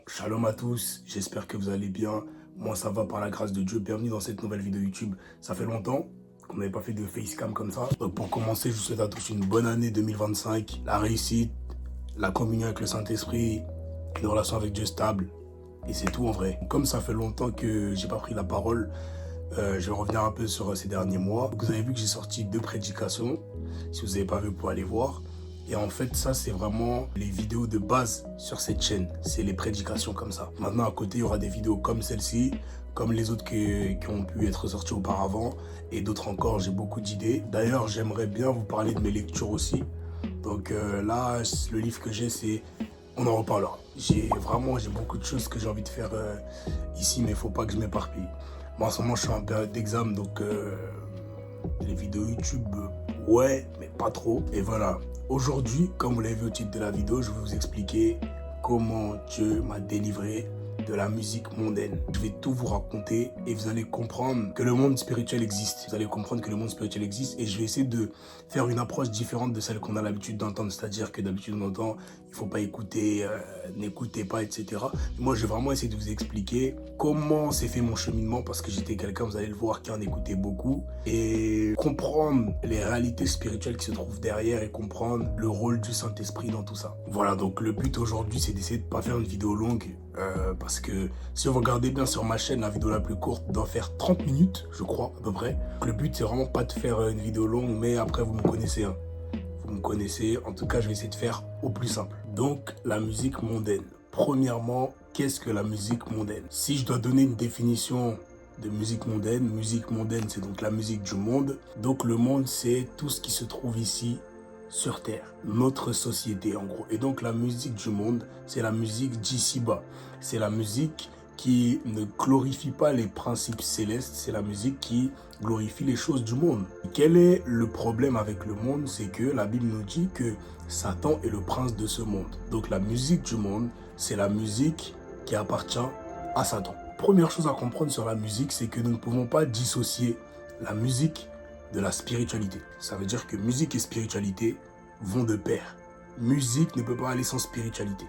Shalom à tous, j'espère que vous allez bien. Moi ça va par la grâce de Dieu. Bienvenue dans cette nouvelle vidéo YouTube. Ça fait longtemps qu'on n'avait pas fait de facecam comme ça. Donc pour commencer, je vous souhaite à tous une bonne année 2025. La réussite, la communion avec le Saint-Esprit, une relation avec Dieu stable. Et c'est tout en vrai. Comme ça fait longtemps que j'ai pas pris la parole, je vais revenir un peu sur ces derniers mois. Vous avez vu que j'ai sorti 2 prédications. Si vous n'avez pas vu, vous pouvez aller voir. Et en fait, ça, c'est vraiment les vidéos de base sur cette chaîne. C'est les prédications comme ça. Maintenant, à côté, il y aura des vidéos comme celle-ci, comme les autres qui ont pu être sorties auparavant. Et d'autres encore, j'ai beaucoup d'idées. D'ailleurs, j'aimerais bien vous parler de mes lectures aussi. Donc là, le livre que j'ai, c'est... On en reparlera. J'ai beaucoup de choses que j'ai envie de faire ici, mais il ne faut pas que je m'éparpille. Moi, en ce moment, je suis en période d'examen, donc les vidéos YouTube, ouais, mais pas trop. Et voilà. Aujourd'hui, comme vous l'avez vu au titre de la vidéo, je vais vous expliquer comment Dieu m'a délivré de la musique mondaine. Je vais tout vous raconter et vous allez comprendre que le monde spirituel existe. Vous allez comprendre que le monde spirituel existe et je vais essayer de faire une approche différente de celle qu'on a l'habitude d'entendre. C'est-à-dire que d'habitude on entend, il ne faut pas écouter, n'écoutez pas, etc. Moi, je vais vraiment essayer de vous expliquer comment s'est fait mon cheminement parce que j'étais quelqu'un, vous allez le voir, qui en écoutait beaucoup et comprendre les réalités spirituelles qui se trouvent derrière et comprendre le rôle du Saint-Esprit dans tout ça. Voilà, donc le but aujourd'hui, c'est d'essayer de ne pas faire une vidéo longue parce que si vous regardez bien sur ma chaîne, la vidéo la plus courte doit faire 30 minutes, je crois, à peu près. Le but, c'est vraiment pas de faire une vidéo longue, mais après, vous me connaissez. Hein. Vous me connaissez. En tout cas, je vais essayer de faire au plus simple. Donc, la musique mondaine. Premièrement, qu'est-ce que la musique mondaine? Si je dois donner une définition de musique mondaine, c'est donc la musique du monde. Donc, le monde, c'est tout ce qui se trouve ici sur Terre, notre société en gros. Et donc la musique du monde, c'est la musique d'ici-bas. C'est la musique qui ne glorifie pas les principes célestes, c'est la musique qui glorifie les choses du monde. Quel est le problème avec le monde? C'est que la Bible nous dit que Satan est le prince de ce monde. Donc la musique du monde, c'est la musique qui appartient à Satan. Première chose à comprendre sur la musique, c'est que nous ne pouvons pas dissocier la musique de la spiritualité. Ça veut dire que musique et spiritualité vont de pair. Musique ne peut pas aller sans spiritualité.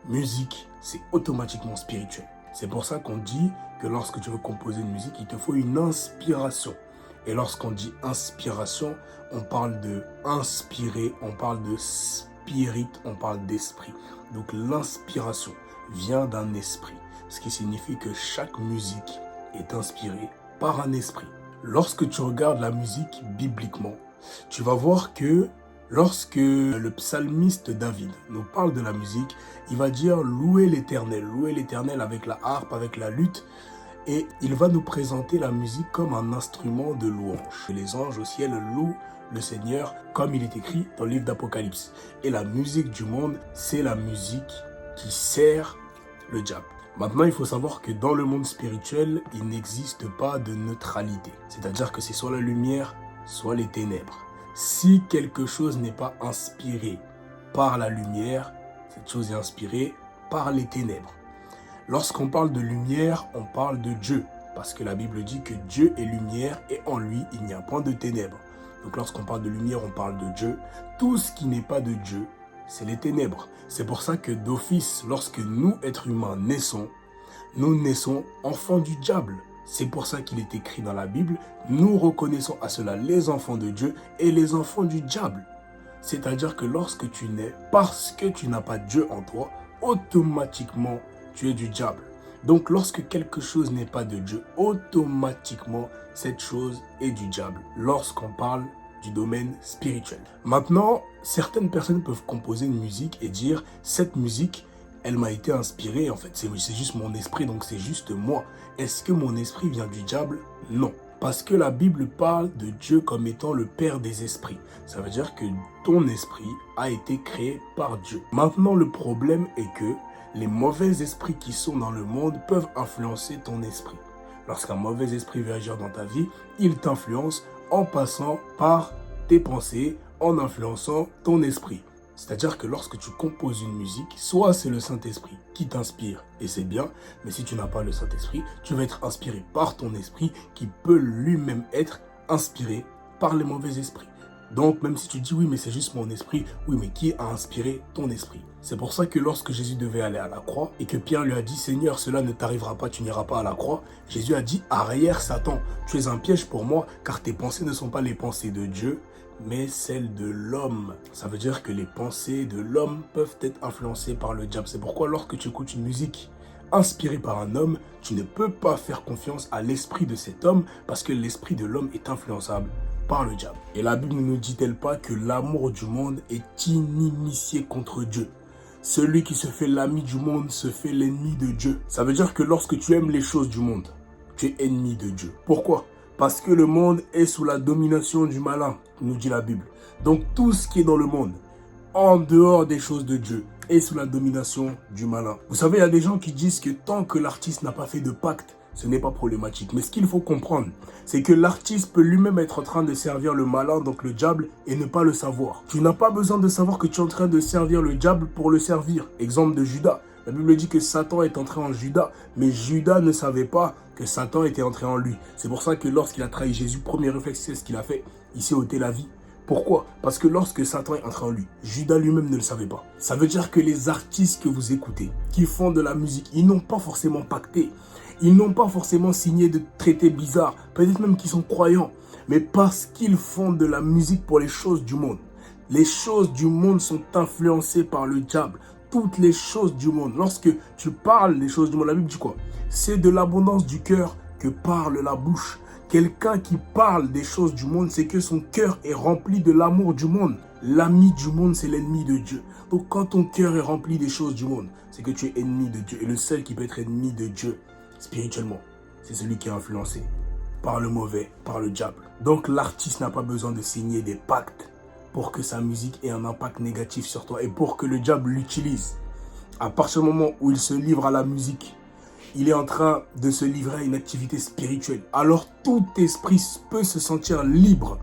Musique, c'est automatiquement spirituel. C'est pour ça qu'on dit que lorsque tu veux composer une musique, il te faut une inspiration. Et lorsqu'on dit inspiration, on parle de inspirer, on parle de spirit, on parle d'esprit. Donc l'inspiration vient d'un esprit, ce qui signifie que chaque musique est inspirée par un esprit. Lorsque tu regardes la musique bibliquement, tu vas voir que lorsque le psalmiste David nous parle de la musique, il va dire louer l'éternel avec la harpe, avec la luth, et il va nous présenter la musique comme un instrument de louange. Les anges au ciel louent le Seigneur comme il est écrit dans le livre d'Apocalypse. Et la musique du monde, c'est la musique qui sert le diable. Maintenant, il faut savoir que dans le monde spirituel, il n'existe pas de neutralité. C'est-à-dire que c'est soit la lumière, soit les ténèbres. Si quelque chose n'est pas inspiré par la lumière, cette chose est inspirée par les ténèbres. Lorsqu'on parle de lumière, on parle de Dieu. Parce que la Bible dit que Dieu est lumière et en lui, il n'y a point de ténèbres. Donc lorsqu'on parle de lumière, on parle de Dieu. Tout ce qui n'est pas de Dieu, c'est les ténèbres. C'est pour ça que d'office, lorsque nous, êtres humains, naissons, nous naissons enfants du diable. C'est pour ça qu'il est écrit dans la Bible, nous reconnaissons à cela les enfants de Dieu et les enfants du diable. C'est-à-dire que lorsque tu nais, parce que tu n'as pas Dieu en toi, automatiquement, tu es du diable. Donc lorsque quelque chose n'est pas de Dieu, automatiquement, cette chose est du diable. Lorsqu'on parle du domaine spirituel. Maintenant, certaines personnes peuvent composer une musique et dire « cette musique, elle m'a été inspirée, en fait, c'est juste mon esprit, donc c'est juste moi. » Est-ce que mon esprit vient du diable? Non. Parce que la Bible parle de Dieu comme étant le Père des esprits. Ça veut dire que ton esprit a été créé par Dieu. Maintenant, le problème est que Les mauvais esprits qui sont dans le monde peuvent influencer ton esprit. Lorsqu'un mauvais esprit veut agir dans ta vie, il t'influence en passant par tes pensées, en influençant ton esprit. C'est-à-dire que lorsque tu composes une musique, soit c'est le Saint-Esprit qui t'inspire, et c'est bien, mais si tu n'as pas le Saint-Esprit, tu vas être inspiré par ton esprit qui peut lui-même être inspiré par les mauvais esprits. Donc, même si tu dis, oui, mais c'est juste mon esprit, oui, mais qui a inspiré ton esprit? C'est pour ça que lorsque Jésus devait aller à la croix et que Pierre lui a dit, Seigneur, cela ne t'arrivera pas, tu n'iras pas à la croix, Jésus a dit, arrière Satan, tu es un piège pour moi, car tes pensées ne sont pas les pensées de Dieu, mais celles de l'homme. Ça veut dire que les pensées de l'homme peuvent être influencées par le diable. C'est pourquoi lorsque tu écoutes une musique inspirée par un homme, tu ne peux pas faire confiance à l'esprit de cet homme parce que l'esprit de l'homme est influençable par le diable. Et la Bible ne nous dit-elle pas que l'amour du monde est inimitié contre Dieu? Celui qui se fait l'ami du monde se fait l'ennemi de Dieu. Ça veut dire que lorsque tu aimes les choses du monde, tu es ennemi de Dieu. Pourquoi? Parce que le monde est sous la domination du malin, nous dit la Bible. Donc tout ce qui est dans le monde, en dehors des choses de Dieu, est sous la domination du malin. Vous savez, il y a des gens qui disent que tant que l'artiste n'a pas fait de pacte, ce n'est pas problématique. Mais ce qu'il faut comprendre, c'est que l'artiste peut lui-même être en train de servir le malin, donc le diable, et ne pas le savoir. Tu n'as pas besoin de savoir que tu es en train de servir le diable pour le servir. Exemple de Judas. La Bible dit que Satan est entré en Judas, mais Judas ne savait pas que Satan était entré en lui. C'est pour ça que lorsqu'il a trahi Jésus, premier réflexe, c'est ce qu'il a fait. Il s'est ôté la vie. Pourquoi? Parce que lorsque Satan est entré en lui, Judas lui-même ne le savait pas. Ça veut dire que les artistes que vous écoutez, qui font de la musique, ils n'ont pas forcément pacté. Ils n'ont pas forcément signé de traités bizarres. Peut-être même qu'ils sont croyants. Mais parce qu'ils font de la musique pour les choses du monde. Les choses du monde sont influencées par le diable. Toutes les choses du monde. Lorsque tu parles des choses du monde, la Bible dit quoi? C'est de l'abondance du cœur que parle la bouche. Quelqu'un qui parle des choses du monde, c'est que son cœur est rempli de l'amour du monde. L'ami du monde, c'est l'ennemi de Dieu. Donc quand ton cœur est rempli des choses du monde, c'est que tu es ennemi de Dieu. Et le seul qui peut être ennemi de Dieu, spirituellement, c'est celui qui est influencé par le mauvais, par le diable. Donc l'artiste n'a pas besoin de signer des pactes pour que sa musique ait un impact négatif sur toi et pour que le diable l'utilise. À partir du moment où il se livre à la musique, il est en train de se livrer à une activité spirituelle. Alors tout esprit peut se sentir libre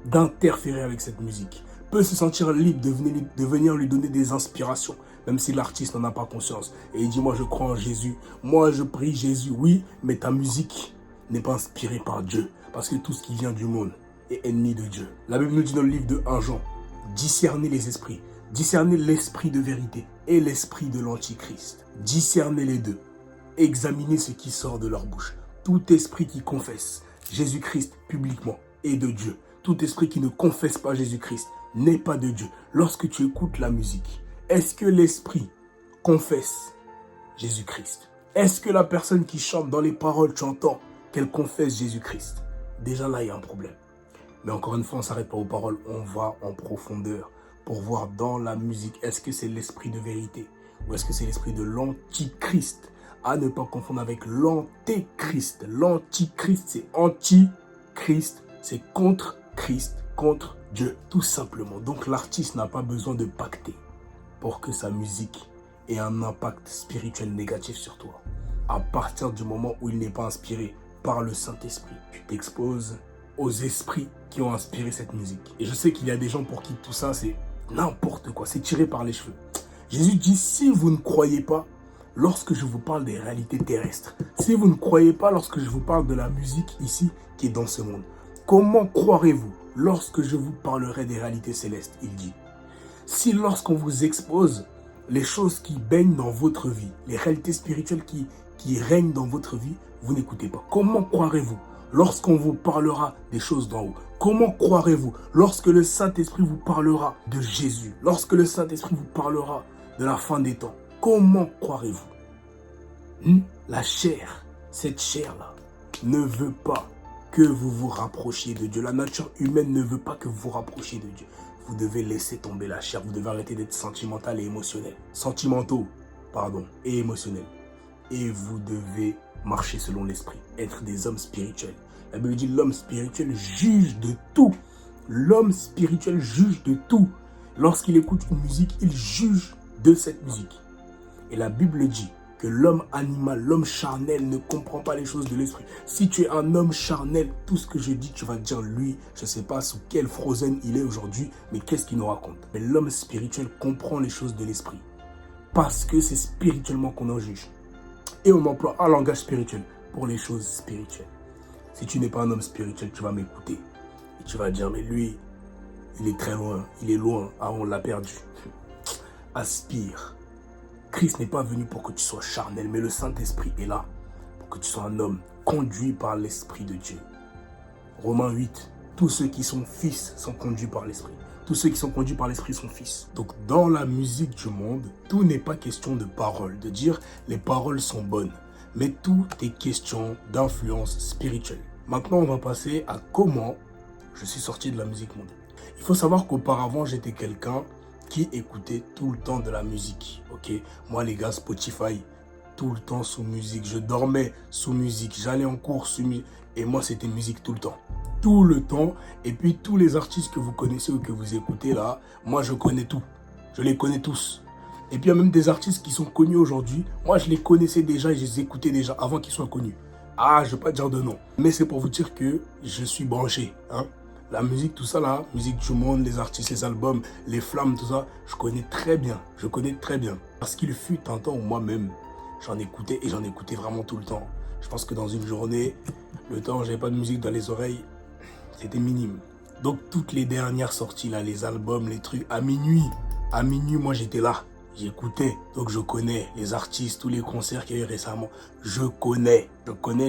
d'interférer avec cette musique, peut se sentir libre de venir lui donner des inspirations, même si l'artiste n'en a pas conscience. Et il dit, moi je crois en Jésus, moi je prie Jésus, oui, mais ta musique n'est pas inspirée par Dieu, parce que tout ce qui vient du monde est ennemi de Dieu. La Bible nous dit dans le livre de 1 Jean, discernez les esprits, discernez l'esprit de vérité et l'esprit de l'antichrist. Discernez les deux. Examinez ce qui sort de leur bouche. Tout esprit qui confesse Jésus-Christ publiquement est de Dieu. Tout esprit qui ne confesse pas Jésus-Christ n'est pas de Dieu. Lorsque tu écoutes la musique, est-ce que l'esprit confesse Jésus-Christ? Est-ce que la personne qui chante dans les paroles, tu entends qu'elle confesse Jésus-Christ? Déjà là, il y a un problème. Mais encore une fois, on ne s'arrête pas aux paroles, on va en profondeur pour voir dans la musique, est-ce que c'est l'esprit de vérité ou est-ce que c'est l'esprit de l'antichrist? À ne pas confondre avec l'antéchrist. L'antichrist, c'est anti-Christ, c'est contre Christ, contre Dieu, tout simplement. Donc l'artiste n'a pas besoin de pacter pour que sa musique ait un impact spirituel négatif sur toi. À partir du moment où il n'est pas inspiré par le Saint-Esprit, tu t'exposes aux esprits qui ont inspiré cette musique. Et je sais qu'il y a des gens pour qui tout ça, c'est n'importe quoi, c'est tiré par les cheveux. Jésus dit, si vous ne croyez pas, lorsque je vous parle des réalités terrestres, si vous ne croyez pas lorsque je vous parle de la musique ici qui est dans ce monde, comment croirez-vous lorsque je vous parlerai des réalités célestes? Il dit, si lorsqu'on vous expose les choses qui baignent dans votre vie, les réalités spirituelles qui règnent dans votre vie, vous n'écoutez pas. Comment croirez-vous lorsqu'on vous parlera des choses d'en haut? Comment croirez-vous lorsque le Saint-Esprit vous parlera de Jésus, lorsque le Saint-Esprit vous parlera de la fin des temps? Comment croirez-vous? La chair, cette chair-là, ne veut pas que vous vous rapprochiez de Dieu. La nature humaine ne veut pas que vous vous rapprochiez de Dieu. Vous devez laisser tomber la chair. Vous devez arrêter d'être sentimental et émotionnel. Sentimentaux, et émotionnels. Et vous devez marcher selon l'esprit. Être des hommes spirituels. La Bible dit l'homme spirituel juge de tout. L'homme spirituel juge de tout. Lorsqu'il écoute une musique, il juge de cette musique. Et la Bible dit que l'homme animal, l'homme charnel ne comprend pas les choses de l'esprit. Si tu es un homme charnel, tout ce que je dis, tu vas te dire, lui, je ne sais pas sous quel Frozen il est aujourd'hui, mais qu'est-ce qu'il nous raconte? Mais l'homme spirituel comprend les choses de l'esprit. Parce que c'est spirituellement qu'on en juge. Et on emploie un langage spirituel pour les choses spirituelles. Si tu n'es pas un homme spirituel, tu vas m'écouter. Et tu vas dire, mais lui, il est très loin, il est loin, ah on l'a perdu. Aspire. Christ n'est pas venu pour que tu sois charnel, mais le Saint-Esprit est là pour que tu sois un homme conduit par l'Esprit de Dieu. Romains 8, tous ceux qui sont fils sont conduits par l'Esprit. Tous ceux qui sont conduits par l'Esprit sont fils. Donc dans la musique du monde, tout n'est pas question de paroles, de dire les paroles sont bonnes, mais tout est question d'influence spirituelle. Maintenant, on va passer à comment je suis sorti de la musique mondaine. Il faut savoir qu'auparavant, j'étais quelqu'un qui écoutait tout le temps de la musique, ok? Moi, les gars, Spotify, tout le temps sous musique. Je dormais sous musique, j'allais en cours sous musique. Et moi, c'était musique tout le temps. Tout le temps. Et puis, tous les artistes que vous connaissez ou que vous écoutez là, moi, je connais tout. Je les connais tous. Et puis, il y a même des artistes qui sont connus aujourd'hui. Moi, je les connaissais déjà et je les écoutais déjà avant qu'ils soient connus. Ah, je ne vais pas dire de nom. Mais c'est pour vous dire que je suis branché, hein. La musique, tout ça là, musique du monde, les artistes, les albums, les flammes, tout ça, je connais très bien. Je connais très bien. Parce qu'il fut un temps où moi-même, j'en écoutais et j'en écoutais vraiment tout le temps. Je pense que dans une journée, le temps où j'avais pas de musique dans les oreilles, c'était minime. Donc toutes les dernières sorties là, les albums, les trucs, à minuit, moi j'étais là. J'écoutais, donc je connais les artistes, tous les concerts qu'il y a eu récemment. Je connais,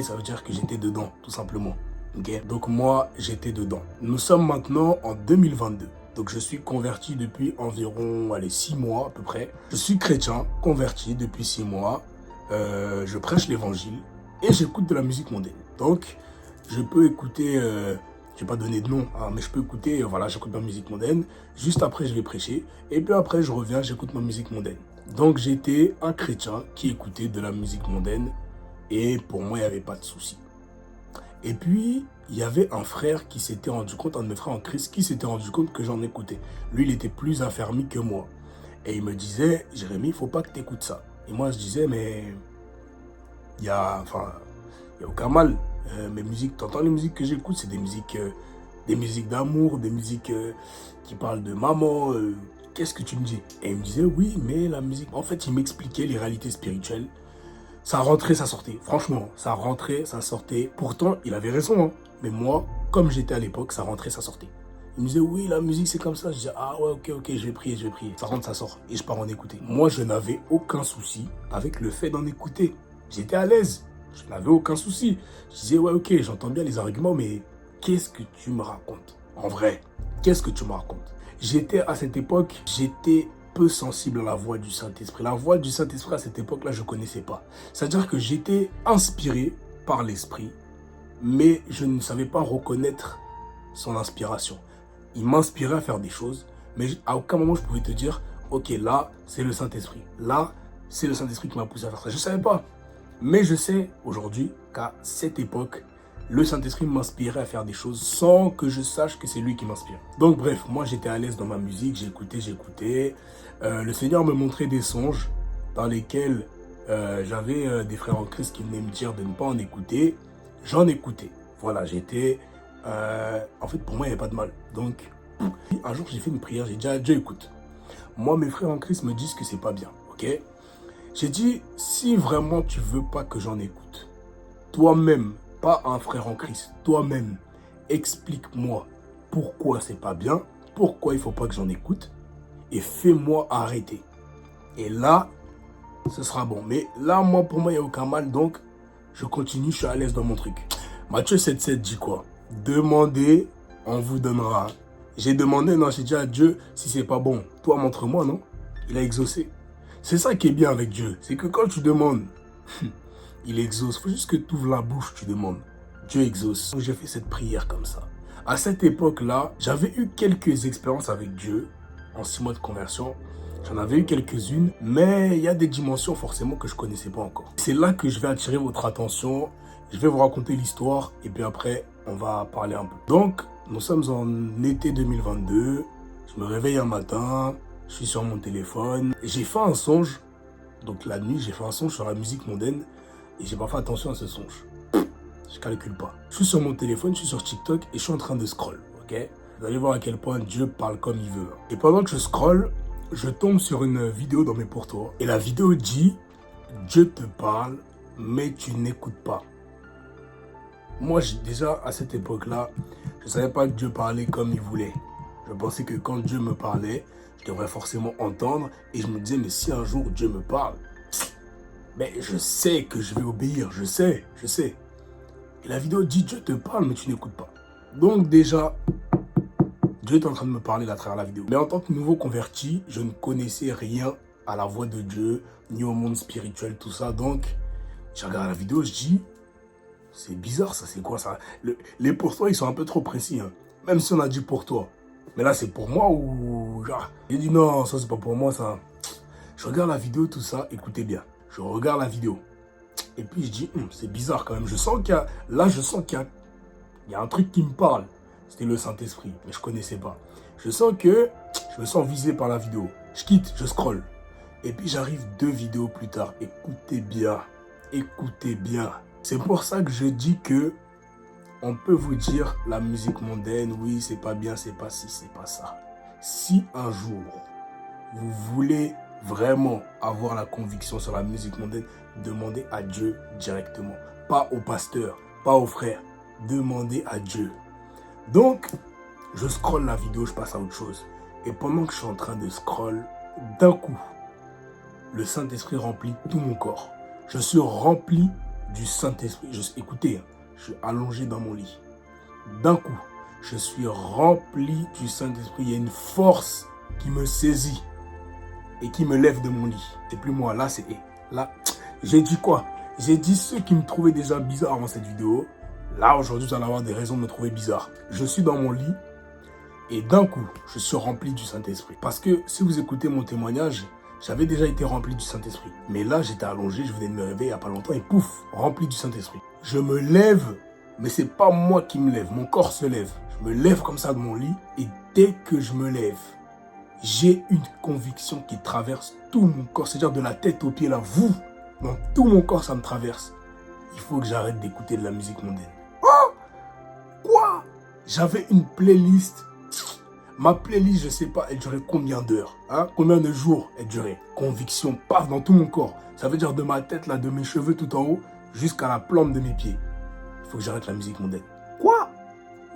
ça veut dire que j'étais dedans, tout simplement. Okay. Donc moi, j'étais dedans. Nous sommes maintenant en 2022. Donc je suis converti depuis environ 6 mois à peu près. Je suis chrétien, converti depuis 6 mois. Je prêche l'évangile et j'écoute de la musique mondaine. Donc je peux écouter, je ne vais pas donner de nom, hein, mais je peux écouter, voilà, j'écoute ma musique mondaine. Juste après, je vais prêcher. Et puis après, je reviens, j'écoute ma musique mondaine. Donc j'étais un chrétien qui écoutait de la musique mondaine. Et pour moi, il n'y avait pas de souci. Et puis, il y avait un frère qui s'était rendu compte, un de mes frères en Christ, qui s'était rendu compte que j'en écoutais. Lui, il était plus affermi que moi. Et il me disait, Jérémy, il ne faut pas que tu écoutes ça. Et moi, je disais, mais il y a aucun mal. Mes musiques, tu entends les musiques que j'écoute, c'est des musiques d'amour, des musiques qui parlent de maman. Qu'est-ce que tu me dis? Et il me disait, oui, mais la musique... En fait, il m'expliquait les réalités spirituelles. Ça rentrait, ça sortait. Franchement, ça rentrait, ça sortait. Pourtant, il avait raison, hein. Mais moi, comme j'étais à l'époque, ça rentrait, ça sortait. Il me disait, oui, la musique, c'est comme ça. Je disais, ah ouais, ok, je vais prier. Ça rentre, ça sort. Et je pars en écouter. Moi, je n'avais aucun souci avec le fait d'en écouter. J'étais à l'aise. Je n'avais aucun souci. Je disais, ouais, ok, j'entends bien les arguments, mais qu'est-ce que tu me racontes? En vrai, qu'est-ce que tu me racontes? À cette époque, j'étais peu sensible à la voix du Saint-Esprit. La voix du Saint-Esprit à cette époque-là, je ne connaissais pas. C'est-à-dire que j'étais inspiré par l'Esprit, mais je ne savais pas reconnaître son inspiration. Il m'inspirait à faire des choses, mais à aucun moment je pouvais te dire, ok, là, c'est le Saint-Esprit. Là, c'est le Saint-Esprit qui m'a poussé à faire ça. Je ne savais pas. Mais je sais aujourd'hui qu'à cette époque, le Saint-Esprit m'inspirait à faire des choses sans que je sache que c'est lui qui m'inspire. Donc bref, moi j'étais à l'aise dans ma musique, j'écoutais. Le Seigneur me montrait des songes dans lesquels j'avais des frères en Christ qui venaient me dire de ne pas en écouter. J'en écoutais. Voilà, j'étais... en fait, pour moi, il n'y avait pas de mal. Donc, un jour, j'ai fait une prière, j'ai dit à Dieu, écoute, moi, mes frères en Christ me disent que c'est pas bien, ok? J'ai dit, si vraiment tu veux pas que j'en écoute, toi-même, pas un frère en Christ, toi-même, explique-moi pourquoi c'est pas bien, pourquoi il faut pas que j'en écoute, et fais-moi arrêter. Et là, ce sera bon. Mais là, moi, pour moi, il n'y a aucun mal, donc je continue, je suis à l'aise dans mon truc. Matthieu 7,7 dit quoi? Demandez, on vous donnera. J'ai demandé, non, j'ai dit à Dieu, si c'est pas bon, toi, montre-moi, non? Il a exaucé. C'est ça qui est bien avec Dieu, c'est que quand tu demandes, il exauce. Il faut juste que tu ouvres la bouche, tu demandes. Dieu exauce. Donc j'ai fait cette prière comme ça. À cette époque-là, j'avais eu quelques expériences avec Dieu en 6 mois de conversion. J'en avais eu quelques-unes, mais il y a des dimensions forcément que je ne connaissais pas encore. C'est là que je vais attirer votre attention. Je vais vous raconter l'histoire et puis après, on va parler un peu. Donc, nous sommes en été 2022. Je me réveille un matin, je suis sur mon téléphone. J'ai fait un songe Donc la nuit, j'ai fait un songe sur la musique mondaine et j'ai pas fait attention à ce songe. Je calcule pas. Je suis sur mon téléphone, je suis sur TikTok et je suis en train de scroll, ok? Vous allez voir à quel point Dieu parle comme il veut. Et pendant que je scroll, je tombe sur une vidéo dans mes pourtours. Et la vidéo dit « Dieu te parle, mais tu n'écoutes pas ». Moi, déjà, à cette époque-là, je ne savais pas que Dieu parlait comme il voulait. Je pensais que quand Dieu me parlait, je devrais forcément entendre. Et je me disais, mais si un jour Dieu me parle, mais je sais que je vais obéir, je sais. Et la vidéo dit, Dieu te parle, mais tu n'écoutes pas. Donc déjà, Dieu est en train de me parler à travers la vidéo. Mais en tant que nouveau converti, je ne connaissais rien à la voix de Dieu, ni au monde spirituel, tout ça. Donc, je regarde la vidéo, je dis, c'est bizarre ça, c'est quoi ça? Les pour toi, ils sont un peu trop précis. Hein. Même si on a dit pour toi. Mais là, c'est pour moi ou... J'ai dit non, ça c'est pas pour moi ça. Je regarde la vidéo, tout ça, écoutez bien. Je regarde la vidéo. Et puis je dis, c'est bizarre quand même. Je sens qu'il y a... Là, je sens qu'il y a un truc qui me parle. C'était le Saint-Esprit, mais je connaissais pas. Je sens que je me sens visé par la vidéo. Je quitte, je scrolle. Et puis j'arrive 2 vidéos plus tard. Écoutez bien. Écoutez bien. C'est pour ça que je dis que on peut vous dire la musique mondaine, oui, c'est pas bien, c'est pas ci, c'est pas ça. Si un jour, vous voulez vraiment avoir la conviction sur la musique mondaine, demandez à Dieu directement. Pas au pasteur, pas au frère. Demandez à Dieu. Donc, je scrolle la vidéo, je passe à autre chose. Et pendant que je suis en train de scroll, d'un coup, le Saint-Esprit remplit tout mon corps. Je suis rempli du Saint-Esprit. Écoutez, je suis allongé dans mon lit. D'un coup, je suis rempli du Saint-Esprit. Il y a une force qui me saisit et qui me lève de mon lit. C'est plus moi, là c'est... Là, j'ai dit quoi? J'ai dit ceux qui me trouvaient déjà bizarre avant cette vidéo. Là, aujourd'hui, vous allez avoir des raisons de me trouver bizarre. Je suis dans mon lit et d'un coup, je suis rempli du Saint-Esprit. Parce que si vous écoutez mon témoignage, j'avais déjà été rempli du Saint-Esprit. Mais là, j'étais allongé, je venais de me réveiller il n'y a pas longtemps et pouf, rempli du Saint-Esprit. Je me lève, mais c'est pas moi qui me lève, mon corps se lève. Je me lève comme ça de mon lit et dès que je me lève, j'ai une conviction qui traverse tout mon corps. C'est-à-dire de la tête aux pieds, là, dans tout mon corps, ça me traverse. Il faut que j'arrête d'écouter de la musique mondaine. Oh! Quoi? J'avais une playlist. Ma playlist, je sais pas, elle durait combien d'heures, hein? Combien de jours elle durait? Conviction, paf, dans tout mon corps. Ça veut dire de ma tête, là, de mes cheveux tout en haut, jusqu'à la plante de mes pieds. Il faut que j'arrête la musique mondaine. Quoi?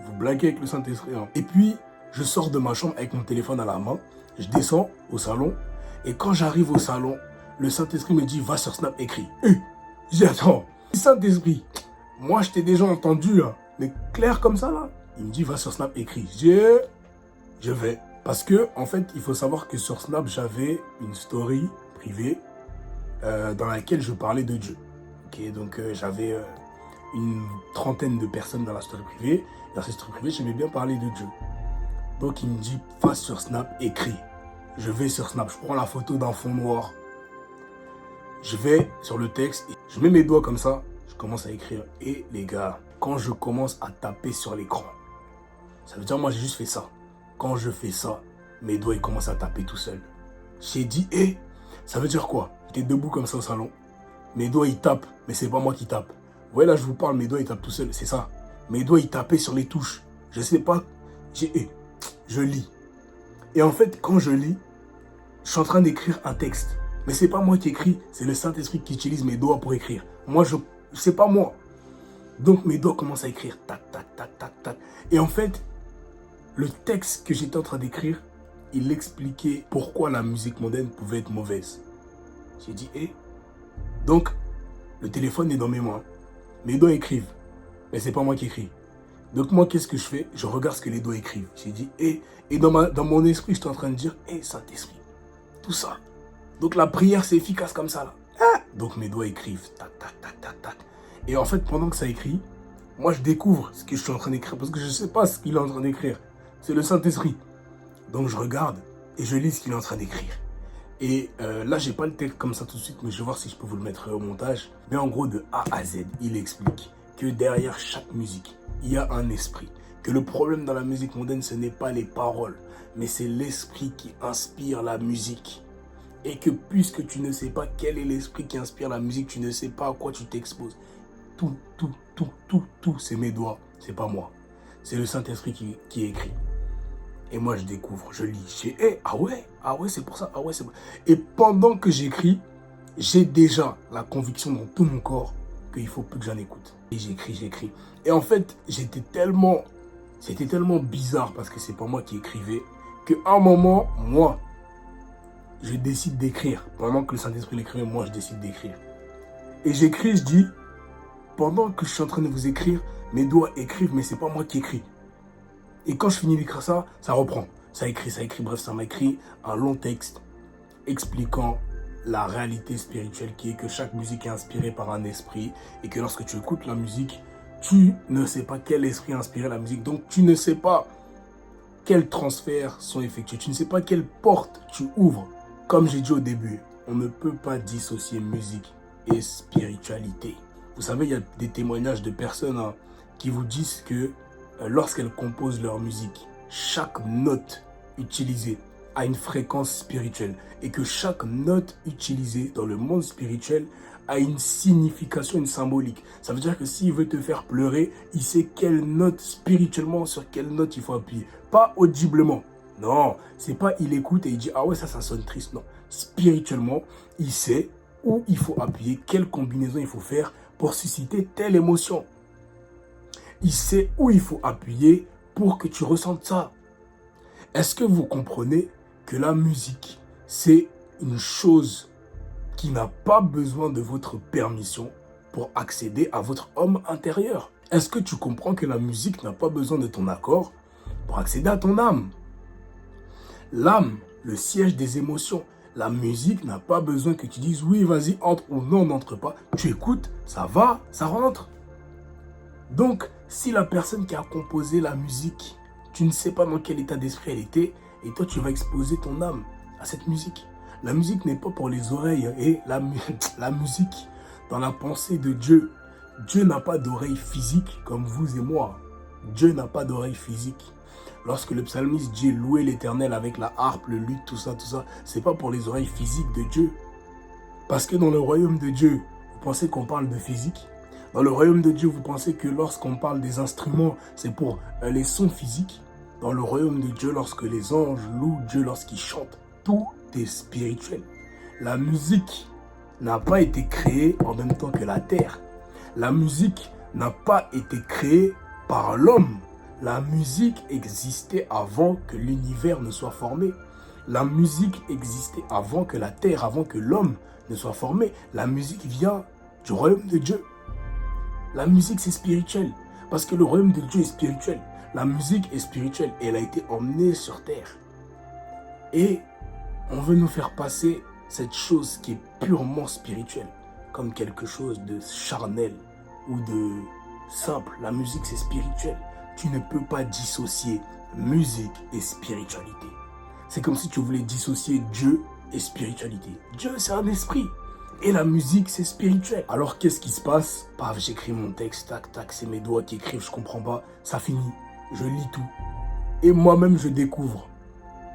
Vous blaguez avec le Saint-Esprit, hein? Et puis, je sors de ma chambre avec mon téléphone à la main. Je descends au salon. Et quand j'arrive au salon, le Saint-Esprit me dit, va sur Snap, écris. J'ai dit, attends, Saint-Esprit, moi, je t'ai déjà entendu, hein, mais clair comme ça, là. Il me dit, va sur Snap, écris. Je vais. Parce que, en fait, il faut savoir que sur Snap, j'avais une story privée dans laquelle je parlais de Dieu. Ok, donc j'avais une trentaine de personnes dans la story privée. Dans cette story privée, j'aimais bien parler de Dieu. Donc, il me dit, va sur Snap, écris. Je vais sur Snap, je prends la photo d'un fond noir. Je vais sur le texte, je mets mes doigts comme ça, je commence à écrire. Et les gars, quand je commence à taper sur l'écran, ça veut dire moi j'ai juste fait ça. Quand je fais ça, mes doigts ils commencent à taper tout seuls. J'ai dit, ça veut dire quoi? J'étais debout comme ça au salon. Mes doigts ils tapent, mais c'est pas moi qui tape. Vous voyez là, je vous parle, mes doigts ils tapent tout seuls, c'est ça. Mes doigts ils tapaient sur les touches. Je sais pas, je lis. Et en fait, quand je lis, je suis en train d'écrire un texte. Mais c'est pas moi qui écris, c'est le Saint-Esprit qui utilise mes doigts pour écrire. Moi, c'est pas moi. Donc mes doigts commencent à écrire, tac, tac, tac, tac, tac. Et en fait, le texte que j'étais en train d'écrire, il expliquait pourquoi la musique mondaine pouvait être mauvaise. J'ai dit, Donc, le téléphone est dans mes mains. Mes doigts écrivent, mais c'est pas moi qui écris. Donc moi, qu'est-ce que je fais? Je regarde ce que les doigts écrivent. J'ai dit, et dans mon esprit, je suis en train de dire, Saint-Esprit, tout ça. Donc la prière, c'est efficace comme ça, là. Donc mes doigts écrivent, tac, tac, tac, tac, tac. Et en fait, pendant que ça écrit, moi, je découvre ce que je suis en train d'écrire, parce que je ne sais pas ce qu'il est en train d'écrire. C'est le Saint-Esprit. Donc je regarde et je lis ce qu'il est en train d'écrire. Et là, j'ai pas le texte comme ça tout de suite, mais je vais voir si je peux vous le mettre au montage. Mais en gros, de A à Z, il explique que derrière chaque musique, il y a un esprit. Que le problème dans la musique mondaine, ce n'est pas les paroles, mais c'est l'esprit qui inspire la musique. Et que puisque tu ne sais pas quel est l'esprit qui inspire la musique, tu ne sais pas à quoi tu t'exposes. Tout, c'est mes doigts, c'est pas moi. C'est le Saint-Esprit qui écrit. Et moi, je découvre, je lis. Je dis, hey, ah ouais, c'est pour ça, ah ouais, c'est pour ça. Et pendant que j'écris, j'ai déjà la conviction dans tout mon corps qu'il faut plus que j'en écoute. Et j'écris. Et en fait, c'était tellement bizarre parce que c'est pas moi qui écrivais, qu'à un moment, moi, je décide d'écrire. Pendant que le Saint-Esprit l'écrivait, moi, je décide d'écrire. Et j'écris, je dis, pendant que je suis en train de vous écrire, mes doigts écrivent, mais c'est pas moi qui écris. Et quand je finis d'écrire ça, ça reprend. Ça écrit. Bref, ça m'a écrit un long texte expliquant la réalité spirituelle qui est que chaque musique est inspirée par un esprit et que lorsque tu écoutes la musique, tu ne sais pas quel esprit a inspiré la musique. Donc, tu ne sais pas quels transferts sont effectués. Tu ne sais pas quelle porte tu ouvres. Comme j'ai dit au début, on ne peut pas dissocier musique et spiritualité. Vous savez, il y a des témoignages de personnes qui vous disent que lorsqu'elles composent leur musique, chaque note utilisée a une fréquence spirituelle et que chaque note utilisée dans le monde spirituel a une signification, une symbolique. Ça veut dire que s'il veut te faire pleurer, il sait quelle note spirituellement, sur quelle note il faut appuyer. Pas audiblement. Non, c'est pas il écoute et il dit « Ah ouais, ça sonne triste ». Non, spirituellement, il sait où il faut appuyer, quelle combinaison il faut faire pour susciter telle émotion. Il sait où il faut appuyer pour que tu ressentes ça. Est-ce que vous comprenez que la musique, c'est une chose qui n'a pas besoin de votre permission pour accéder à votre homme intérieur? Est-ce que tu comprends que la musique n'a pas besoin de ton accord pour accéder à ton âme? L'âme, le siège des émotions. La musique n'a pas besoin que tu dises oui, vas-y, entre ou non, n'entre pas. Tu écoutes, ça va, ça rentre. Donc, si la personne qui a composé la musique, tu ne sais pas dans quel état d'esprit elle était, et toi, tu vas exposer ton âme à cette musique. La musique n'est pas pour les oreilles, et la musique, dans la pensée de Dieu, Dieu n'a pas d'oreille physique comme vous et moi. Dieu n'a pas d'oreille physique. Lorsque le psalmiste dit louer l'Éternel avec la harpe, le luth, tout ça, c'est pas pour les oreilles physiques de Dieu. Parce que dans le royaume de Dieu, vous pensez qu'on parle de physique? Dans le royaume de Dieu, vous pensez que lorsqu'on parle des instruments, c'est pour les sons physiques? Dans le royaume de Dieu, lorsque les anges louent Dieu, lorsqu'ils chantent, tout est spirituel. La musique n'a pas été créée en même temps que la terre. La musique n'a pas été créée par l'homme. La musique existait avant que l'univers ne soit formé. La musique existait avant que la terre, avant que l'homme ne soit formé. La musique vient du royaume de Dieu. La musique, c'est spirituel. Parce que le royaume de Dieu est spirituel. La musique est spirituelle. Et elle a été emmenée sur terre. Et on veut nous faire passer cette chose qui est purement spirituelle comme quelque chose de charnel ou de simple. La musique, c'est spirituel. Tu ne peux pas dissocier musique et spiritualité. C'est comme si tu voulais dissocier Dieu et spiritualité. Dieu, c'est un esprit. Et la musique, c'est spirituel. Alors, qu'est-ce qui se passe? Paf, j'écris mon texte, tac, tac, c'est mes doigts qui écrivent, je comprends pas. Ça finit. Je lis tout. Et moi-même, je découvre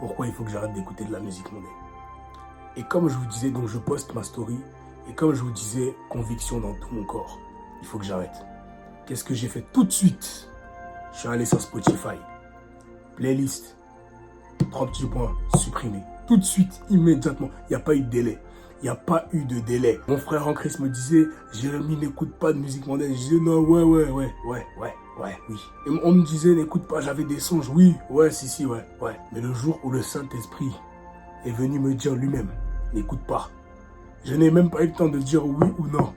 pourquoi il faut que j'arrête d'écouter de la musique mondaine. Et comme je vous disais, donc je poste ma story. Et comme je vous disais, conviction dans tout mon corps. Il faut que j'arrête. Qu'est-ce que j'ai fait tout de suite? Je suis allé sur Spotify. Playlist. 3 petits points. Supprimé. Tout de suite, immédiatement. Il n'y a pas eu de délai. Il n'y a pas eu de délai. Mon frère en Christ me disait, Jérémy, n'écoute pas de musique mondaine. Je disais, non, oui. Et on me disait, n'écoute pas, j'avais des songes. Oui, si, ouais. Mais le jour où le Saint-Esprit est venu me dire lui-même, n'écoute pas. Je n'ai même pas eu le temps de dire oui ou non.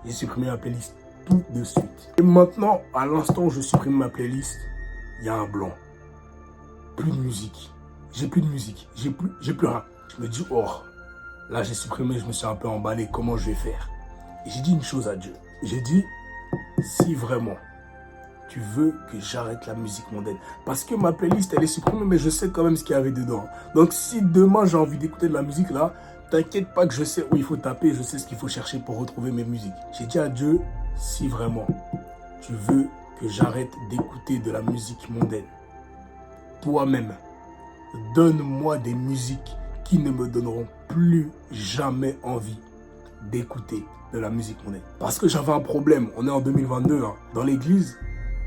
J'ai supprimé la playlist tout de suite. Et maintenant, à l'instant où je supprime ma playlist, il y a un blanc. Plus de musique. J'ai plus de musique. J'ai plus rien. Je me dis, oh, là j'ai supprimé, je me suis un peu emballé. Comment je vais faire? Et j'ai dit une chose à Dieu. J'ai dit, si vraiment tu veux que j'arrête la musique mondaine, parce que ma playlist elle est supprimée, mais je sais quand même ce qu'il y avait dedans. Donc si demain j'ai envie d'écouter de la musique là, t'inquiète pas que je sais où il faut taper, je sais ce qu'il faut chercher pour retrouver mes musiques. J'ai dit à Dieu, si vraiment tu veux que j'arrête d'écouter de la musique mondaine, toi-même, donne-moi des musiques qui ne me donneront plus jamais envie d'écouter de la musique mondaine. Parce que j'avais un problème, on est en 2022, hein. Dans l'église,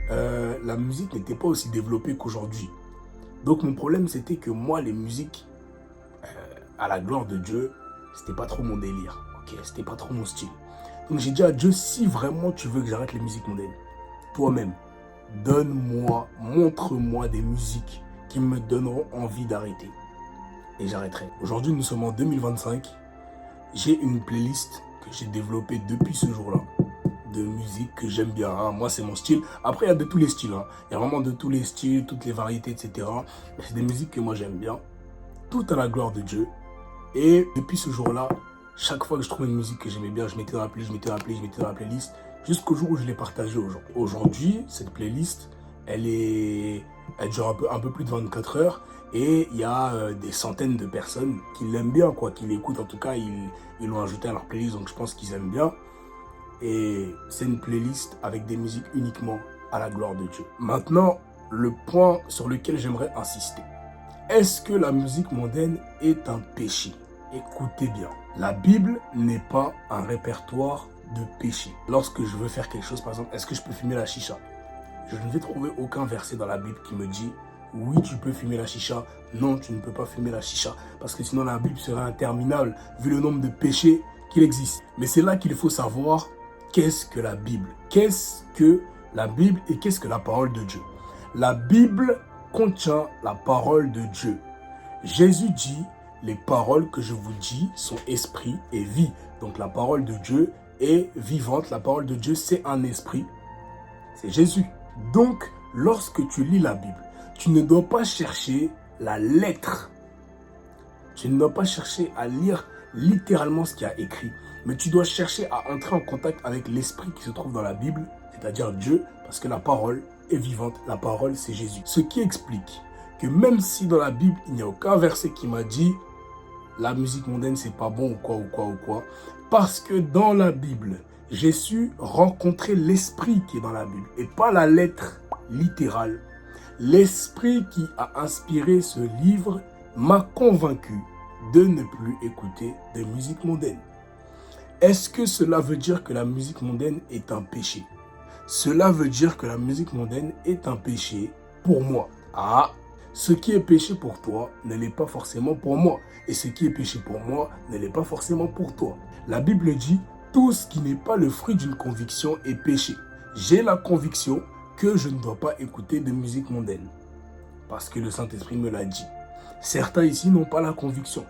la musique n'était pas aussi développée qu'aujourd'hui. Donc mon problème, c'était que moi, les musiques, à la gloire de Dieu, c'était pas trop mon délire, ok, c'était pas trop mon style. Donc j'ai dit à Dieu, si vraiment tu veux que j'arrête les musiques mondaines, toi-même, donne-moi, montre-moi des musiques qui me donneront envie d'arrêter. Et j'arrêterai. Aujourd'hui, nous sommes en 2025. J'ai une playlist que j'ai développée depuis ce jour-là de musique que j'aime bien. Hein. Moi, c'est mon style. Après, il y a de tous les styles. Hein. Il y a vraiment de tous les styles, toutes les variétés, etc. Mais c'est des musiques que moi, j'aime bien. Tout à la gloire de Dieu. Et depuis ce jour-là, chaque fois que je trouvais une musique que j'aimais bien, je mettais dans la playlist, je mettais dans la playlist, jusqu'au jour où je l'ai partagée aux gens. Aujourd'hui, cette playlist, elle dure un peu plus de 24 heures. Et il y a des centaines de personnes qui l'aiment bien, quoi, qui l'écoutent. En tout cas, ils l'ont ajouté à leur playlist, donc je pense qu'ils aiment bien. Et c'est une playlist avec des musiques uniquement à la gloire de Dieu. Maintenant, le point sur lequel j'aimerais insister. Est-ce que la musique mondaine est un péché? Écoutez bien. La Bible n'est pas un répertoire de péché. Lorsque je veux faire quelque chose, par exemple, est-ce que je peux fumer la chicha? Je ne vais trouver aucun verset dans la Bible qui me dit oui, tu peux fumer la chicha. Non, tu ne peux pas fumer la chicha. Parce que sinon, la Bible serait interminable vu le nombre de péchés qu'il existe. Mais c'est là qu'il faut savoir qu'est-ce que la Bible. Qu'est-ce que la Bible et qu'est-ce que la parole de Dieu? La Bible contient la parole de Dieu. Jésus dit, les paroles que je vous dis sont esprit et vie. Donc la parole de Dieu est vivante. La parole de Dieu, c'est un esprit. C'est Jésus. Donc, lorsque tu lis la Bible, tu ne dois pas chercher la lettre. Tu ne dois pas chercher à lire littéralement ce qu'il y a écrit. Mais tu dois chercher à entrer en contact avec l'esprit qui se trouve dans la Bible, c'est-à-dire Dieu, parce que la parole est vivante. La parole, c'est Jésus. Ce qui explique que même si dans la Bible, il n'y a aucun verset qui m'a dit la musique mondaine, c'est pas bon ou quoi, parce que dans la Bible, j'ai su rencontrer l'esprit qui est dans la Bible et pas la lettre littérale. L'esprit qui a inspiré ce livre m'a convaincu de ne plus écouter de musique mondaine. Est-ce que cela veut dire que la musique mondaine est un péché? Cela veut dire que la musique mondaine est un péché pour moi. Ah, ce qui est péché pour toi ne l'est pas forcément pour moi. Et ce qui est péché pour moi ne l'est pas forcément pour toi. La Bible dit, tout ce qui n'est pas le fruit d'une conviction est péché. J'ai la conviction que je ne dois pas écouter de musique mondaine. Parce que le Saint-Esprit me l'a dit. Certains ici n'ont pas la conviction.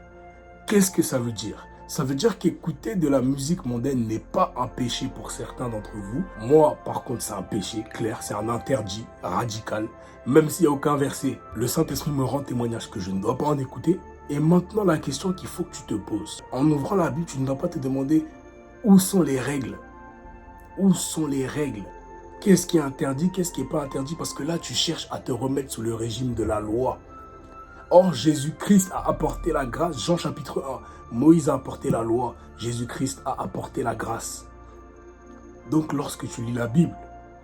Qu'est-ce que ça veut dire? Ça veut dire qu'écouter de la musique mondaine n'est pas un péché pour certains d'entre vous. Moi, par contre, c'est un péché clair, c'est un interdit radical. Même s'il n'y a aucun verset, le Saint-Esprit me rend témoignage que je ne dois pas en écouter. Et maintenant, la question qu'il faut que tu te poses. En ouvrant la Bible, tu ne dois pas te demander où sont les règles. Où sont les règles? Qu'est-ce qui est interdit, qu'est-ce qui n'est pas interdit? Parce que là, tu cherches à te remettre sous le régime de la loi. Or, Jésus-Christ a apporté la grâce. Jean chapitre 1. Moïse a apporté la loi. Jésus-Christ a apporté la grâce. Donc, lorsque tu lis la Bible,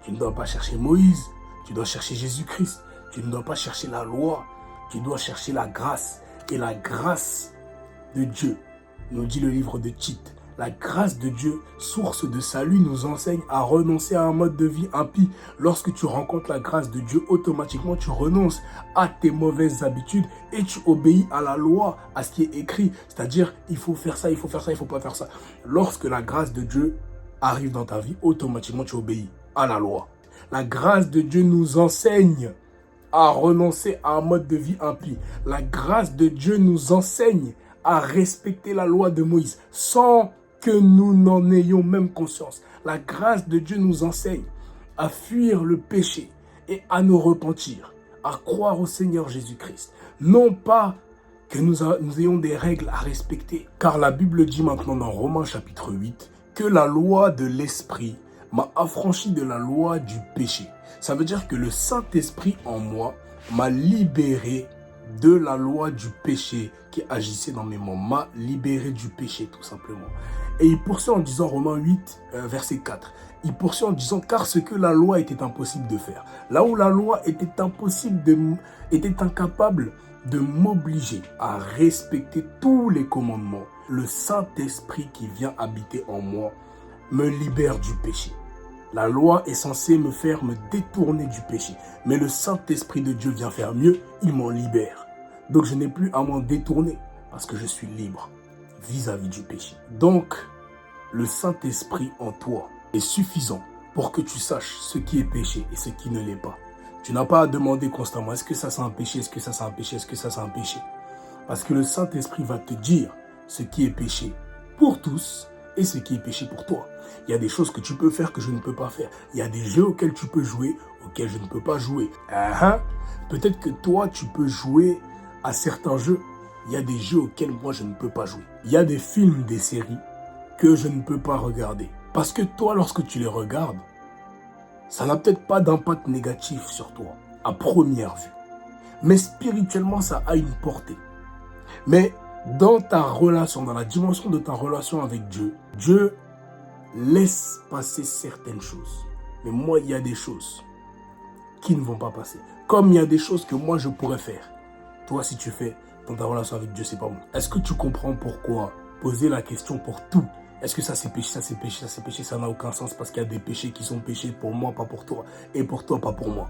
tu ne dois pas chercher Moïse. Tu dois chercher Jésus-Christ. Tu ne dois pas chercher la loi. Tu dois chercher la grâce. Et la grâce de Dieu, nous dit le livre de Tite. La grâce de Dieu, source de salut, nous enseigne à renoncer à un mode de vie impie. Lorsque tu rencontres la grâce de Dieu, automatiquement tu renonces à tes mauvaises habitudes et tu obéis à la loi, à ce qui est écrit. C'est-à-dire, il faut faire ça, il faut faire ça, il ne faut pas faire ça. Lorsque la grâce de Dieu arrive dans ta vie, automatiquement tu obéis à la loi. La grâce de Dieu nous enseigne à renoncer à un mode de vie impie. La grâce de Dieu nous enseigne à respecter la loi de Moïse sans que nous n'en ayons même conscience. La grâce de Dieu nous enseigne à fuir le péché et à nous repentir, à croire au Seigneur Jésus-Christ. Non pas que nous ayons des règles à respecter, car la Bible dit maintenant dans Romains chapitre 8 que la loi de l'Esprit m'a affranchi de la loi du péché. Ça veut dire que le Saint-Esprit en moi m'a libéré de la loi du péché qui agissait dans mes membres, m'a libéré du péché tout simplement. Et il poursuit en disant, Romains 8, verset 4, il poursuit en disant, car ce que la loi était impossible de faire, là où la loi était incapable de m'obliger à respecter tous les commandements, le Saint-Esprit qui vient habiter en moi me libère du péché. La loi est censée me faire me détourner du péché. Mais le Saint-Esprit de Dieu vient faire mieux, il m'en libère. Donc je n'ai plus à m'en détourner parce que je suis libre vis-à-vis du péché. Donc, le Saint-Esprit en toi est suffisant pour que tu saches ce qui est péché et ce qui ne l'est pas. Tu n'as pas à demander constamment, est-ce que ça c'est un péché, est-ce que ça c'est un péché, est-ce que ça c'est un péché. Parce que le Saint-Esprit va te dire ce qui est péché pour tous et ce qui est péché pour toi. Il y a des choses que tu peux faire que je ne peux pas faire. Il y a des jeux auxquels tu peux jouer, auxquels je ne peux pas jouer. Peut-être que toi, tu peux jouer à certains jeux. Il y a des jeux auxquels moi, je ne peux pas jouer. Il y a des films, des séries que je ne peux pas regarder. Parce que toi, lorsque tu les regardes, ça n'a peut-être pas d'impact négatif sur toi, à première vue. Mais spirituellement, ça a une portée. Mais dans ta relation, dans la dimension de ta relation avec Dieu, Dieu laisse passer certaines choses. Mais moi, il y a des choses qui ne vont pas passer. Comme il y a des choses que moi, je pourrais faire. Toi, si tu fais dans ta relation avec Dieu, c'est pas bon. Est-ce que tu comprends pourquoi poser la question pour tout? Est-ce que ça c'est péché, ça c'est péché, ça c'est péché? Ça n'a aucun sens parce qu'il y a des péchés qui sont péchés pour moi, pas pour toi. Et pour toi, pas pour moi.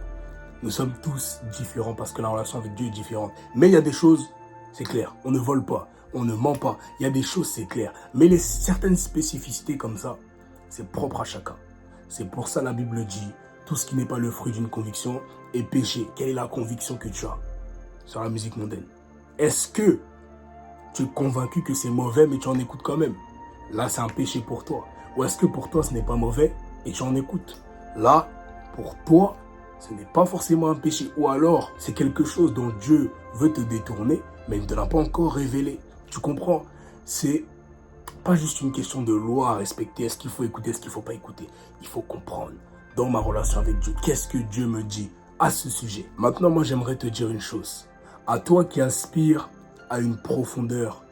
Nous sommes tous différents parce que la relation avec Dieu est différente. Mais il y a des choses, c'est clair, on ne vole pas, on ne ment pas. Il y a des choses, c'est clair. Mais certaines spécificités comme ça, c'est propre à chacun. C'est pour ça la Bible dit, tout ce qui n'est pas le fruit d'une conviction est péché. Quelle est la conviction que tu as sur la musique mondaine? Est-ce que tu es convaincu que c'est mauvais mais tu en écoutes quand même? Là, c'est un péché pour toi. Ou est-ce que pour toi, ce n'est pas mauvais et tu en écoutes? Là, pour toi, ce n'est pas forcément un péché. Ou alors, c'est quelque chose dont Dieu veut te détourner, mais il ne te l'a pas encore révélé. Tu comprends? C'est pas juste une question de loi à respecter. Est-ce qu'il faut écouter, est-ce qu'il ne faut pas écouter? Il faut comprendre. Dans ma relation avec Dieu, qu'est-ce que Dieu me dit à ce sujet? Maintenant, moi, j'aimerais te dire une chose. À toi qui aspires à une profondeur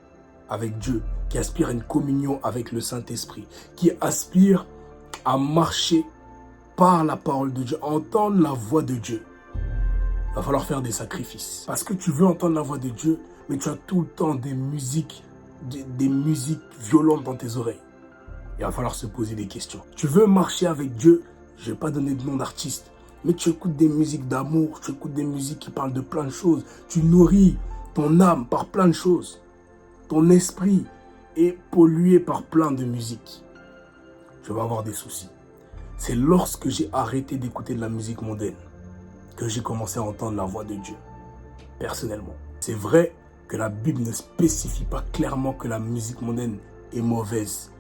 avec Dieu, qui aspire à une communion avec le Saint-Esprit, qui aspire à marcher par la parole de Dieu, à entendre la voix de Dieu, il va falloir faire des sacrifices. Parce que tu veux entendre la voix de Dieu, mais tu as tout le temps des musiques violentes dans tes oreilles. Il va falloir se poser des questions. Tu veux marcher avec Dieu, je ne vais pas donner de nom d'artiste, mais tu écoutes des musiques d'amour, tu écoutes des musiques qui parlent de plein de choses. Tu nourris ton âme par plein de choses. Ton esprit est pollué par plein de musiques. Je vais avoir des soucis. C'est lorsque j'ai arrêté d'écouter de la musique mondaine que j'ai commencé à entendre la voix de Dieu, personnellement. C'est vrai que la Bible ne spécifie pas clairement que la musique mondaine est mauvaise.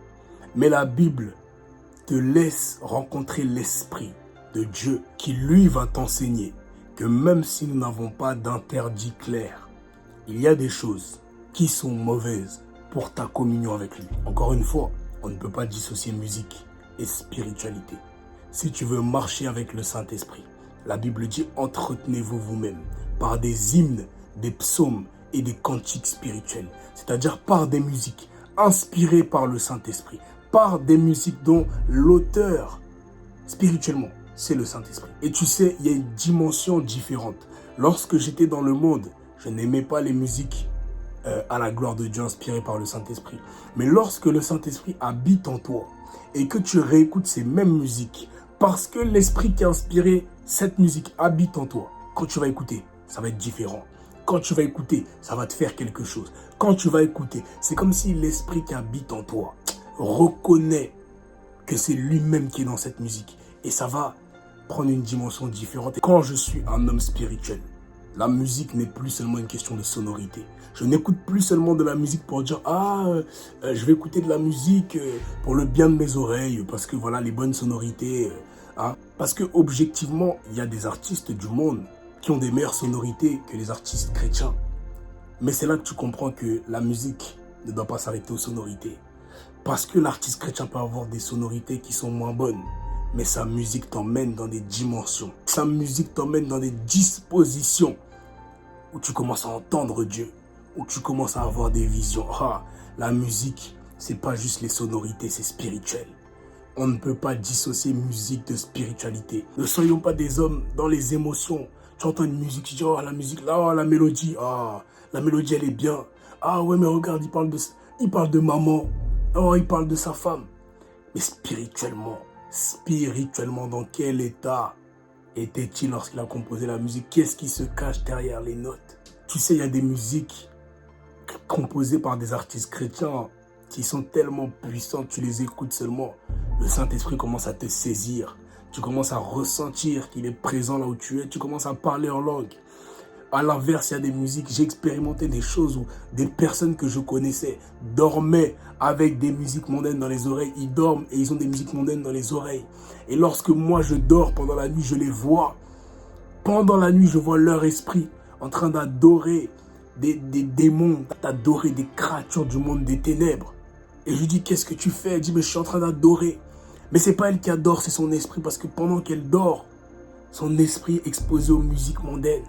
Mais la Bible te laisse rencontrer l'Esprit de Dieu qui, lui, va t'enseigner que même si nous n'avons pas d'interdit clair, il y a des choses qui sont mauvaises pour ta communion avec lui. Encore une fois, on ne peut pas dissocier musique et spiritualité. Si tu veux marcher avec le Saint-Esprit, la Bible dit « Entretenez-vous vous-même par des hymnes, des psaumes et des cantiques spirituels. » C'est-à-dire par des musiques inspirées par le Saint-Esprit, par des musiques dont l'auteur, spirituellement, c'est le Saint-Esprit. Et tu sais, il y a une dimension différente. Lorsque j'étais dans le monde, je n'aimais pas les musiques à la gloire de Dieu inspirées par le Saint-Esprit. Mais lorsque le Saint-Esprit habite en toi et que tu réécoutes ces mêmes musiques, parce que l'Esprit qui a inspiré cette musique habite en toi, quand tu vas écouter, ça va être différent. Quand tu vas écouter, ça va te faire quelque chose. Quand tu vas écouter, c'est comme si l'Esprit qui habite en toi reconnaît que c'est lui-même qui est dans cette musique. Et ça va prendre une dimension différente. Et quand je suis un homme spirituel, la musique n'est plus seulement une question de sonorité. Je n'écoute plus seulement de la musique pour dire « Ah, je vais écouter de la musique pour le bien de mes oreilles, parce que voilà les bonnes sonorités. Hein. » Parce que objectivement, il y a des artistes du monde qui ont des meilleures sonorités que les artistes chrétiens. Mais c'est là que tu comprends que la musique ne doit pas s'arrêter aux sonorités. Parce que l'artiste chrétien peut avoir des sonorités qui sont moins bonnes. Mais sa musique t'emmène dans des dimensions. Sa musique t'emmène dans des dispositions où tu commences à entendre Dieu, où tu commences à avoir des visions. Ah, la musique, c'est pas juste les sonorités, c'est spirituel. On ne peut pas dissocier musique de spiritualité. Ne soyons pas des hommes dans les émotions. Tu entends une musique, tu dis, oh, la musique, là, oh, la mélodie, ah, la mélodie, elle est bien. Ah ouais, mais regarde, il parle de maman. Oh, il parle de sa femme. Mais spirituellement, dans quel état était-il lorsqu'il a composé la musique? Qu'est-ce qui se cache derrière les notes? Tu sais, il y a des musiques composées par des artistes chrétiens qui sont tellement puissantes, tu les écoutes seulement. Le Saint-Esprit commence à te saisir. Tu commences à ressentir qu'il est présent là où tu es. Tu commences à parler en langue. À l'inverse, il y a des musiques, j'ai expérimenté des choses où des personnes que je connaissais dormaient avec des musiques mondaines dans les oreilles. Ils dorment et ils ont des musiques mondaines dans les oreilles. Et lorsque moi je dors pendant la nuit, je les vois. Pendant la nuit, je vois leur esprit en train d'adorer des démons, d'adorer des créatures du monde des ténèbres. Et je lui dis, qu'est-ce que tu fais? Elle dit, mais je suis en train d'adorer. Mais c'est pas elle qui adore, c'est son esprit. Parce que pendant qu'elle dort, son esprit est exposé aux musiques mondaines.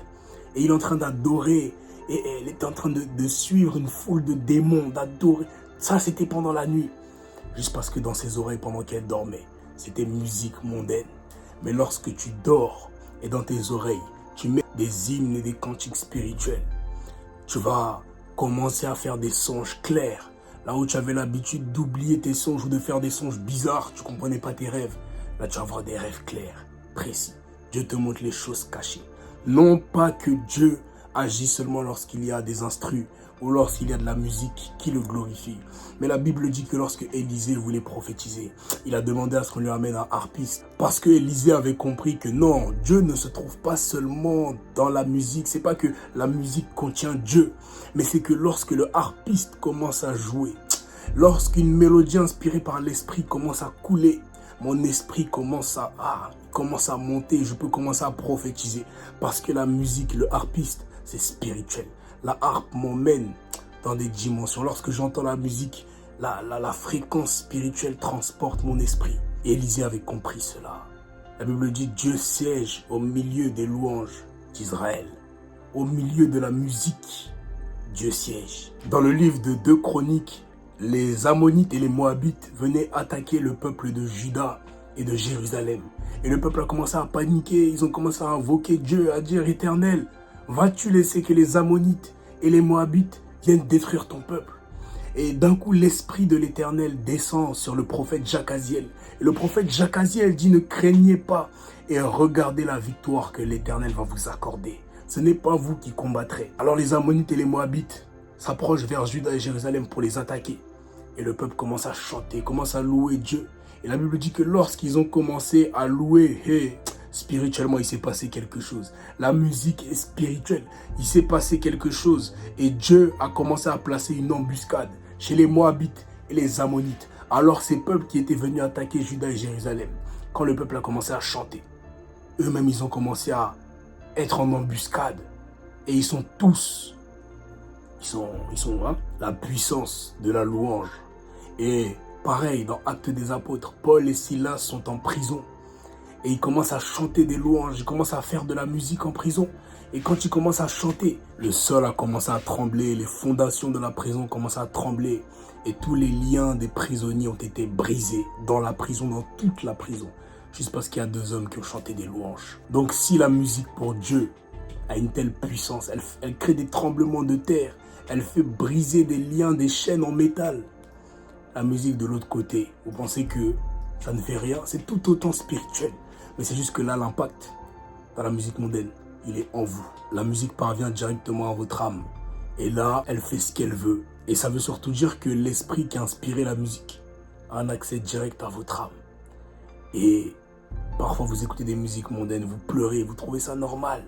Et il est en train d'adorer. Et elle est en train de suivre une foule de démons, d'adorer. Ça, c'était pendant la nuit. Juste parce que dans ses oreilles, pendant qu'elle dormait, c'était musique mondaine. Mais lorsque tu dors et dans tes oreilles, tu mets des hymnes et des cantiques spirituels, tu vas commencer à faire des songes clairs. Là où tu avais l'habitude d'oublier tes songes ou de faire des songes bizarres, tu ne comprenais pas tes rêves. Là, tu vas avoir des rêves clairs, précis. Dieu te montre les choses cachées. Non pas que Dieu agit seulement lorsqu'il y a des instrus ou lorsqu'il y a de la musique qui le glorifie. Mais la Bible dit que lorsque Élisée voulait prophétiser, il a demandé à ce qu'on lui amène un harpiste. Parce que Élisée avait compris que non, Dieu ne se trouve pas seulement dans la musique. C'est pas que la musique contient Dieu, mais c'est que lorsque le harpiste commence à jouer, lorsqu'une mélodie inspirée par l'esprit commence à couler, mon esprit commence à monter, je peux commencer à prophétiser. Parce que la musique, le harpiste, c'est spirituel. La harpe m'emmène dans des dimensions. Lorsque j'entends la musique, la fréquence spirituelle transporte mon esprit. Et Élisée avait compris cela. La Bible dit, Dieu siège au milieu des louanges d'Israël. Au milieu de la musique, Dieu siège. Dans le livre de 2 Chroniques, les Ammonites et les Moabites venaient attaquer le peuple de Juda et de Jérusalem. Et le peuple a commencé à paniquer, ils ont commencé à invoquer Dieu, à dire, Éternel, vas-tu laisser que les Ammonites et les Moabites viennent détruire ton peuple? Et d'un coup, l'esprit de l'Éternel descend sur le prophète Jacaziel. Et le prophète Jacaziel dit, ne craignez pas et regardez la victoire que l'Éternel va vous accorder. Ce n'est pas vous qui combattrez. Alors les Ammonites et les Moabites s'approchent vers Juda et Jérusalem pour les attaquer. Et le peuple commence à chanter, commence à louer Dieu. Et la Bible dit que lorsqu'ils ont commencé à louer, spirituellement, il s'est passé quelque chose. La musique est spirituelle. Il s'est passé quelque chose. Et Dieu a commencé à placer une embuscade chez les Moabites et les Ammonites. Alors ces peuples qui étaient venus attaquer Juda et Jérusalem, quand le peuple a commencé à chanter, eux-mêmes, ils ont commencé à être en embuscade. Et ils sont tous, la puissance de la louange. Et pareil, dans Actes des Apôtres, Paul et Silas sont en prison. Et ils commencent à chanter des louanges, ils commencent à faire de la musique en prison. Et quand ils commencent à chanter, le sol a commencé à trembler, les fondations de la prison commencent à trembler. Et tous les liens des prisonniers ont été brisés dans la prison, dans toute la prison. Juste parce qu'il y a 2 hommes qui ont chanté des louanges. Donc si la musique pour Dieu a une telle puissance, elle crée des tremblements de terre, elle fait briser des liens, des chaînes en métal. La musique de l'autre côté, vous pensez que ça ne fait rien? C'est tout autant spirituel. Mais c'est juste que là, l'impact dans la musique mondaine, il est en vous. La musique parvient directement à votre âme. Et là, elle fait ce qu'elle veut. Et ça veut surtout dire que l'esprit qui a inspiré la musique a un accès direct à votre âme. Et parfois, vous écoutez des musiques mondaines, vous pleurez, vous trouvez ça normal.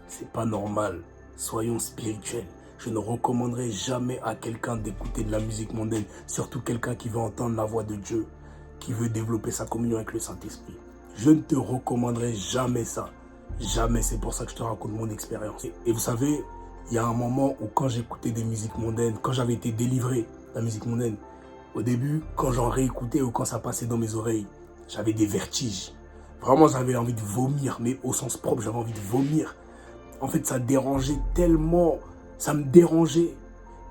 C'est pas normal. Soyons spirituels. Je ne recommanderai jamais à quelqu'un d'écouter de la musique mondaine, surtout quelqu'un qui veut entendre la voix de Dieu, qui veut développer sa communion avec le Saint-Esprit. Je ne te recommanderai jamais ça. Jamais. C'est pour ça que je te raconte mon expérience. Et vous savez, il y a un moment où quand j'écoutais des musiques mondaines, quand j'avais été délivré de la musique mondaine, au début, quand j'en réécoutais ou quand ça passait dans mes oreilles, j'avais des vertiges. Vraiment, j'avais envie de vomir, mais au sens propre, j'avais envie de vomir. En fait, ça dérangeait tellement, ça me dérangeait.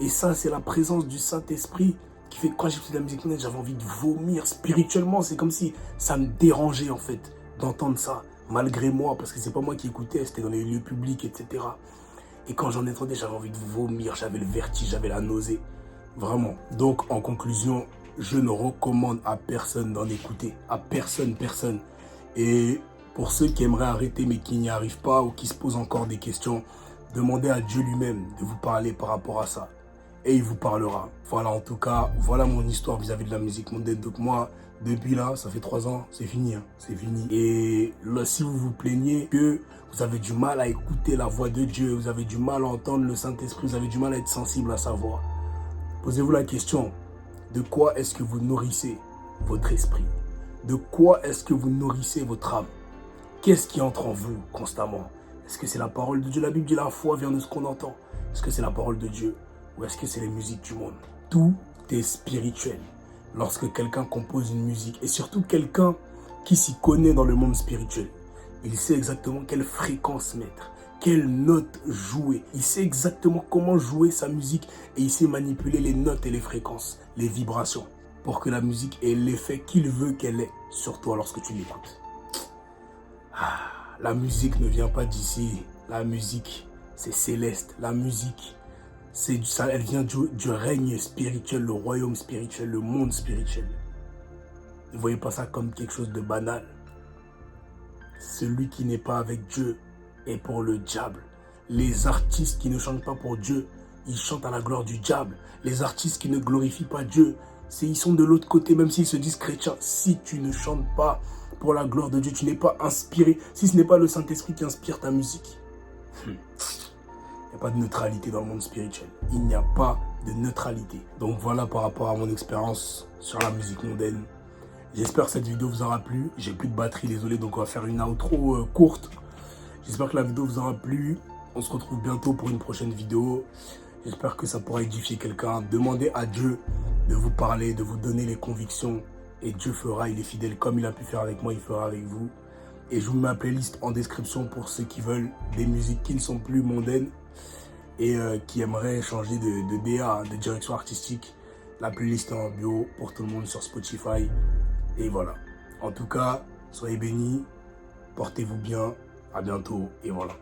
Et ça, c'est la présence du Saint-Esprit qui fait que quand j'écoutais de la musique mondaine, j'avais envie de vomir spirituellement. C'est comme si ça me dérangeait, en fait, d'entendre ça. malgré moi, parce que c'est pas moi qui écoutais, c'était dans les lieux publics, etc. Et quand j'en entendais, j'avais envie de vomir, j'avais le vertige, j'avais la nausée. Vraiment. Donc, en conclusion, je ne recommande à personne d'en écouter. À personne, personne. Et pour ceux qui aimeraient arrêter mais qui n'y arrivent pas ou qui se posent encore des questions, demandez à Dieu lui-même de vous parler par rapport à ça. Et il vous parlera. Voilà, en tout cas, voilà mon histoire vis-à-vis de la musique mondaine. Donc moi, depuis là, ça fait 3 ans, c'est fini, hein, c'est fini. Et là, si vous vous plaignez que vous avez du mal à écouter la voix de Dieu, vous avez du mal à entendre le Saint-Esprit, vous avez du mal à être sensible à sa voix, posez-vous la question, de quoi est-ce que vous nourrissez votre esprit? De quoi est-ce que vous nourrissez votre âme? Qu'est-ce qui entre en vous constamment? Est-ce que c'est la parole de Dieu? La Bible dit la foi vient de ce qu'on entend. Est-ce que c'est la parole de Dieu? Ou est-ce que c'est les musiques du monde? Tout est spirituel. Lorsque quelqu'un compose une musique, et surtout quelqu'un qui s'y connaît dans le monde spirituel, il sait exactement quelle fréquence mettre, quelle note jouer. Il sait exactement comment jouer sa musique et il sait manipuler les notes et les fréquences, les vibrations, pour que la musique ait l'effet qu'il veut qu'elle ait sur toi lorsque tu l'écoutes. La musique ne vient pas d'ici. La musique, c'est céleste. La musique, elle vient du règne spirituel, le royaume spirituel, le monde spirituel. Ne voyez pas ça comme quelque chose de banal. Celui qui n'est pas avec Dieu est pour le diable. Les artistes qui ne chantent pas pour Dieu, ils chantent à la gloire du diable. Les artistes qui ne glorifient pas Dieu, ils sont de l'autre côté, même s'ils se disent chrétiens. Si tu ne chantes pas pour la gloire de Dieu, tu n'es pas inspiré. Si ce n'est pas le Saint-Esprit qui inspire ta musique, il n'y a pas de neutralité dans le monde spirituel. Il n'y a pas de neutralité. Donc voilà par rapport à mon expérience sur la musique mondaine. J'espère que cette vidéo vous aura plu. J'ai plus de batterie, désolé, donc on va faire une outro courte. J'espère que la vidéo vous aura plu. On se retrouve bientôt pour une prochaine vidéo. J'espère que ça pourra édifier quelqu'un. Demandez à Dieu de vous parler, de vous donner les convictions. Et Dieu fera, il est fidèle. Comme il a pu faire avec moi, il fera avec vous. Et je vous mets ma playlist en description pour ceux qui veulent des musiques qui ne sont plus mondaines et qui aimeraient changer de DA, de direction artistique. La playlist est en bio pour tout le monde sur Spotify. Et voilà. En tout cas, soyez bénis, portez-vous bien, à bientôt et voilà.